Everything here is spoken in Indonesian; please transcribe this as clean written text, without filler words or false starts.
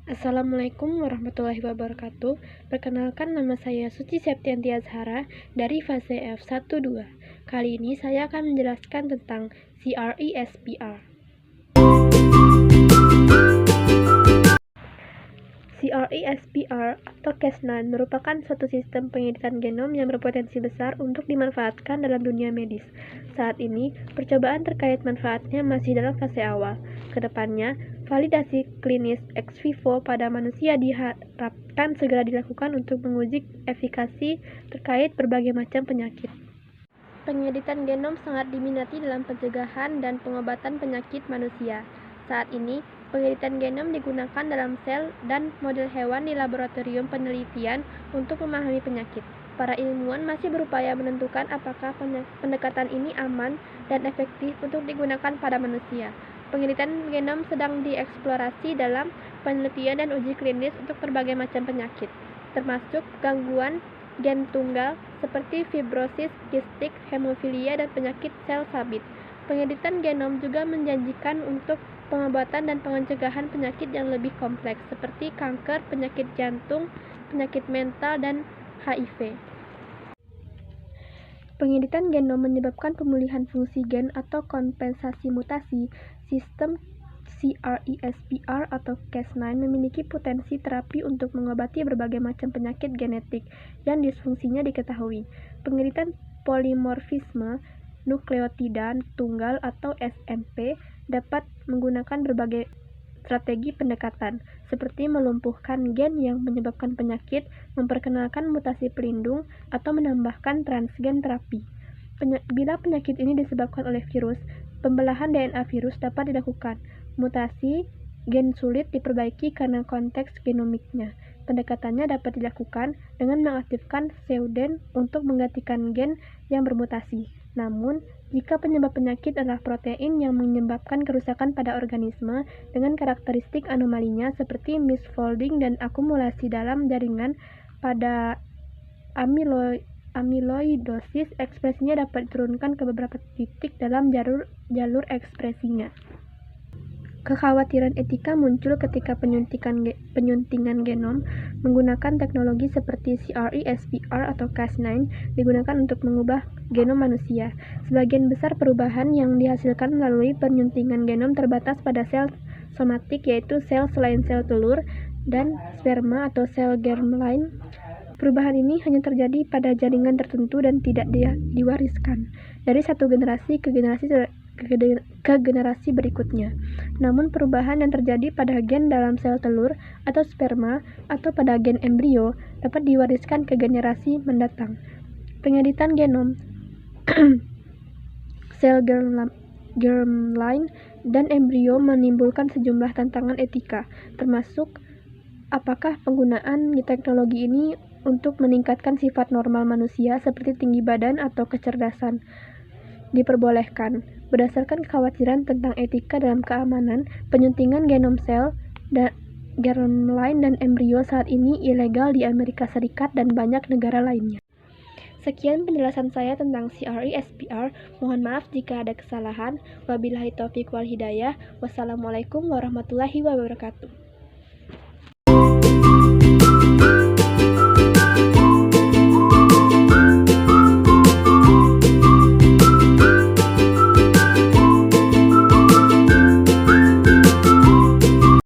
Assalamualaikum warahmatullahi wabarakatuh. Perkenalkan, nama saya Suci Septianti Azhara dari fase F12. Kali ini saya akan menjelaskan tentang CRISPR. CRISPR atau Cas9 merupakan suatu sistem pengeditan genom yang berpotensi besar untuk dimanfaatkan dalam dunia medis. Saat ini, percobaan terkait manfaatnya masih dalam fase awal. Kedepannya, validasi klinis ex vivo pada manusia diharapkan segera dilakukan untuk menguji efikasi terkait berbagai macam penyakit. Pengeditan genom sangat diminati dalam pencegahan dan pengobatan penyakit manusia. Saat ini, pengeditan genom digunakan dalam sel dan model hewan di laboratorium penelitian untuk memahami penyakit. Para ilmuwan masih berupaya menentukan apakah pendekatan ini aman dan efektif untuk digunakan pada manusia. Pengeditan genom sedang dieksplorasi dalam penelitian dan uji klinis untuk berbagai macam penyakit, termasuk gangguan gen tunggal seperti fibrosis kistik, hemofilia, dan penyakit sel sabit. Pengeditan genom juga menjanjikan untuk pengobatan dan pencegahan penyakit yang lebih kompleks seperti kanker, penyakit jantung, penyakit mental, dan HIV. Pengeditan genom menyebabkan pemulihan fungsi gen atau kompensasi mutasi. Sistem CRISPR atau Cas9 memiliki potensi terapi untuk mengobati berbagai macam penyakit genetik yang disfungsinya diketahui. Pengeditan polimorfisme nukleotida tunggal atau SNP dapat menggunakan berbagai strategi pendekatan, seperti melumpuhkan gen yang menyebabkan penyakit, memperkenalkan mutasi pelindung, atau menambahkan transgen terapi. Bila penyakit ini disebabkan oleh virus, pembelahan DNA virus dapat dilakukan. Mutasi gen sulit diperbaiki karena konteks genomiknya. Pendekatannya dapat dilakukan dengan mengaktifkan pseudogen untuk menggantikan gen yang bermutasi. Namun, jika penyebab penyakit adalah protein yang menyebabkan kerusakan pada organisme dengan karakteristik anomalinya seperti misfolding dan akumulasi dalam jaringan pada amyloidosis, ekspresinya dapat diturunkan ke beberapa titik dalam jalur ekspresinya. Kekhawatiran etika muncul ketika penyuntingan genom menggunakan teknologi seperti CRISPR atau Cas9 digunakan untuk mengubah genom manusia. Sebagian besar perubahan yang dihasilkan melalui penyuntingan genom terbatas pada sel somatik, yaitu sel selain sel telur dan sperma atau sel germline. Perubahan ini hanya terjadi pada jaringan tertentu dan tidak diwariskan dari satu generasi ke generasi berikutnya. Namun perubahan yang terjadi pada gen dalam sel telur atau sperma atau pada gen embrio dapat diwariskan ke generasi mendatang. Pengeditan genom sel germline dan embrio menimbulkan sejumlah tantangan etika, termasuk apakah penggunaan teknologi ini untuk meningkatkan sifat normal manusia seperti tinggi badan atau kecerdasan diperbolehkan. Berdasarkan kekhawatiran tentang etika dalam keamanan, penyuntingan genom sel germline dan embrio saat ini ilegal di Amerika Serikat dan banyak negara lainnya. Sekian penjelasan saya tentang CRISPR. Mohon maaf jika ada kesalahan. Wabillahi taufiq wal hidayah. Wassalamualaikum warahmatullahi wabarakatuh.